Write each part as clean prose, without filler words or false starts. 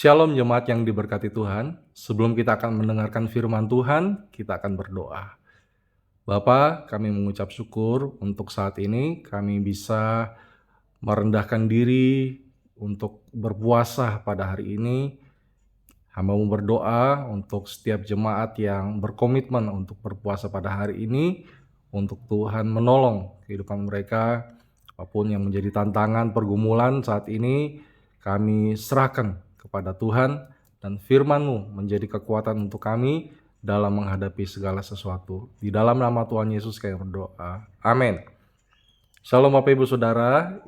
Shalom jemaat yang diberkati Tuhan. Sebelum kita akan mendengarkan firman Tuhan, kita akan berdoa. Bapa, kami mengucap syukur untuk saat ini kami bisa merendahkan diri untuk berpuasa pada hari ini. Hamba-Mu berdoa untuk setiap jemaat yang berkomitmen untuk berpuasa pada hari ini, untuk Tuhan menolong kehidupan mereka, apapun yang menjadi tantangan, pergumulan saat ini, kami serahkan kepada Tuhan, dan firman-Mu menjadi kekuatan untuk kami dalam menghadapi segala sesuatu. Di dalam nama Tuhan Yesus kami berdoa. Amin. Shalom Bapak Ibu Saudara,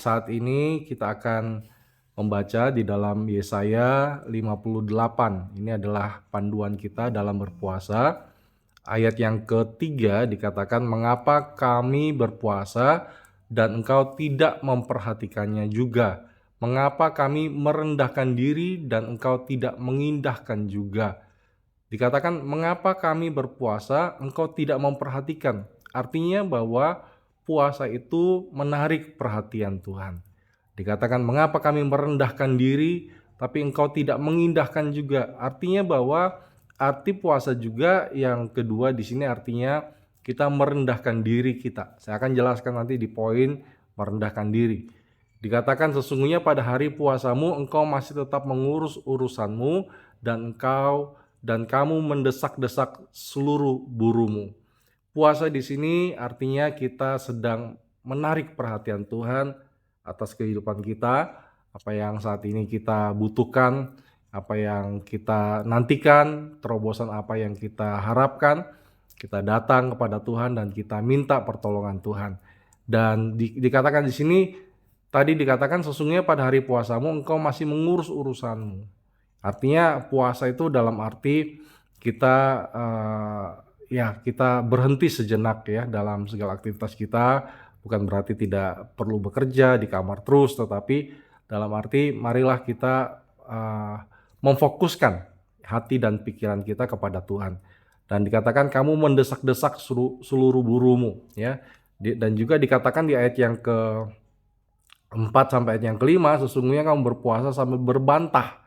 saat ini kita akan membaca di dalam Yesaya 58. Ini adalah panduan kita dalam berpuasa. Ayat yang ketiga dikatakan, "Mengapa kami berpuasa dan engkau tidak memperhatikannya juga? Mengapa kami merendahkan diri dan engkau tidak mengindahkan juga?" Dikatakan, "Mengapa kami berpuasa, engkau tidak memperhatikan?" Artinya bahwa puasa itu menarik perhatian Tuhan. Dikatakan, "Mengapa kami merendahkan diri, tapi engkau tidak mengindahkan juga?" Artinya bahwa arti puasa juga yang kedua di sini artinya kita merendahkan diri kita. Saya akan jelaskan nanti di poin merendahkan diri. Dikatakan, "Sesungguhnya pada hari puasamu engkau masih tetap mengurus urusanmu dan kamu mendesak-desak seluruh burumu." Puasa di sini artinya kita sedang menarik perhatian Tuhan atas kehidupan kita, apa yang saat ini kita butuhkan, apa yang kita nantikan, terobosan apa yang kita harapkan. Kita datang kepada Tuhan dan kita minta pertolongan Tuhan. Dan dikatakan di sini, tadi dikatakan, "Sesungguhnya pada hari puasamu engkau masih mengurus urusanmu." Artinya puasa itu dalam arti kita kita berhenti sejenak ya dalam segala aktivitas kita. Bukan berarti tidak perlu bekerja di kamar terus, tetapi dalam arti marilah kita memfokuskan hati dan pikiran kita kepada Tuhan. Dan dikatakan, "Kamu mendesak-desak seluruh burumu," ya. Dan juga dikatakan di ayat yang ke-4 sampai ayat yang ke-5, "Sesungguhnya kamu berpuasa sambil berbantah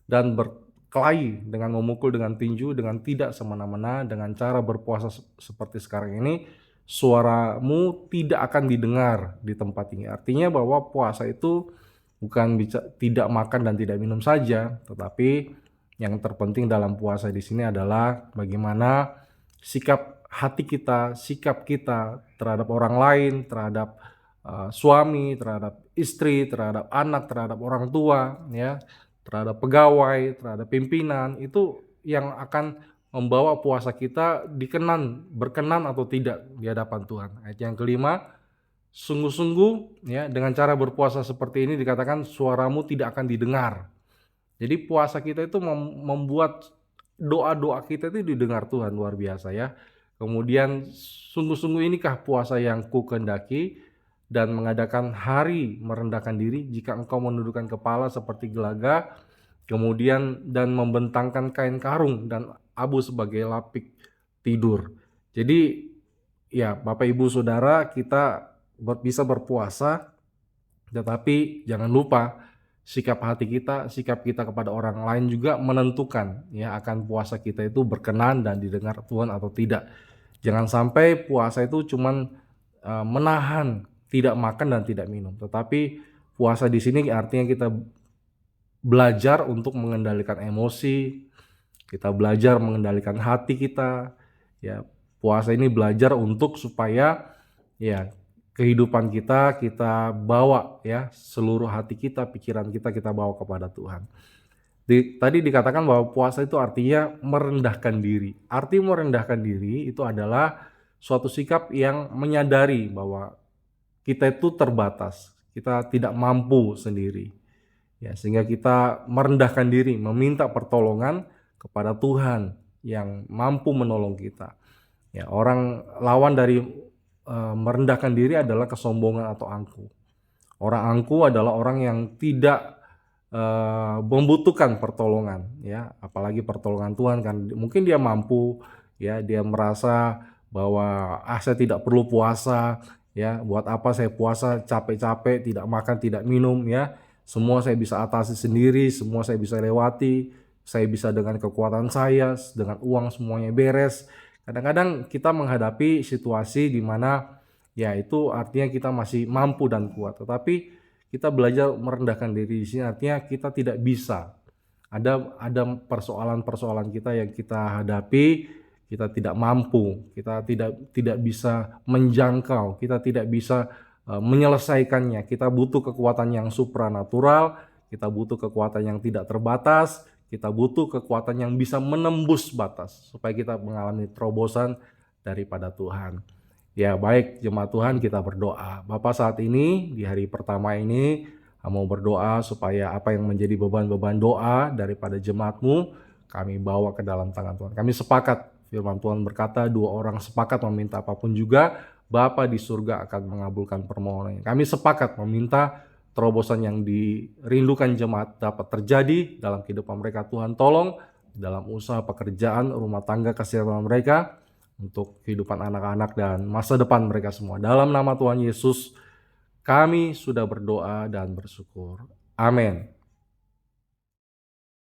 dan berkelahi dengan memukul dengan tinju, dengan tidak semena-mena, dengan cara berpuasa seperti sekarang ini, suaramu tidak akan didengar di tempat ini." Artinya bahwa puasa itu bukan tidak makan dan tidak minum saja, tetapi yang terpenting dalam puasa di sini adalah bagaimana sikap hati kita, sikap kita terhadap orang lain, terhadap suami, terhadap istri, terhadap anak, terhadap orang tua, ya, terhadap pegawai, terhadap pimpinan, itu yang akan membawa puasa kita berkenan atau tidak di hadapan Tuhan. Ayat yang kelima, "Sungguh-sungguh ya dengan cara berpuasa seperti ini dikatakan suaramu tidak akan didengar." Jadi puasa kita itu membuat doa-doa kita itu didengar Tuhan, luar biasa ya. Kemudian, "Sungguh-sungguh inikah puasa yang kukendaki dan mengadakan hari merendahkan diri jika engkau menundukkan kepala seperti gelaga, kemudian dan membentangkan kain karung dan abu sebagai lapik tidur." Jadi ya Bapak Ibu Saudara, kita bisa berpuasa, tetapi jangan lupa sikap hati kita, sikap kita kepada orang lain juga menentukan ya akan puasa kita itu berkenan dan didengar Tuhan atau tidak. Jangan sampai puasa itu cuman menahan tidak makan dan tidak minum, tetapi puasa di sini artinya kita belajar untuk mengendalikan emosi, kita belajar mengendalikan hati kita, ya. Puasa ini belajar untuk supaya ya kehidupan kita bawa ya seluruh hati kita, pikiran kita bawa kepada Tuhan. Tadi dikatakan bahwa puasa itu artinya merendahkan diri. Arti merendahkan diri itu adalah suatu sikap yang menyadari bahwa kita itu terbatas, kita tidak mampu sendiri. Ya, sehingga kita merendahkan diri, meminta pertolongan kepada Tuhan yang mampu menolong kita. Ya, orang lawan dari merendahkan diri adalah kesombongan atau angkuh. Orang angkuh adalah orang yang tidak membutuhkan pertolongan, ya, apalagi pertolongan Tuhan kan. Mungkin dia mampu, ya, dia merasa bahwa saya tidak perlu puasa, ya, buat apa saya puasa, capek-capek, tidak makan, tidak minum, ya. Semua saya bisa atasi sendiri, semua saya bisa lewati, saya bisa dengan kekuatan saya, dengan uang semuanya beres. Kadang-kadang kita menghadapi situasi di mana ya itu artinya kita masih mampu dan kuat, tetapi kita belajar merendahkan diri di sini artinya kita tidak bisa. Ada persoalan-persoalan kita yang kita hadapi, kita tidak mampu, kita tidak bisa menjangkau, kita tidak bisa menyelesaikannya. Kita butuh kekuatan yang supranatural, kita butuh kekuatan yang tidak terbatas, kita butuh kekuatan yang bisa menembus batas supaya kita mengalami terobosan daripada Tuhan. Ya baik jemaat Tuhan, kita berdoa. Bapak, saat ini di hari pertama ini mau berdoa supaya apa yang menjadi beban-beban doa daripada jemaat-Mu kami bawa ke dalam tangan Tuhan. Kami sepakat, firman Tuhan berkata 2 orang sepakat meminta apapun juga Bapa di surga akan mengabulkan permohonannya. Kami sepakat meminta terobosan yang dirindukan jemaat dapat terjadi dalam kehidupan mereka. Tuhan tolong dalam usaha pekerjaan, rumah tangga, kesehatan mereka, untuk kehidupan anak-anak dan masa depan mereka semua. Dalam nama Tuhan Yesus kami sudah berdoa dan bersyukur. Amin.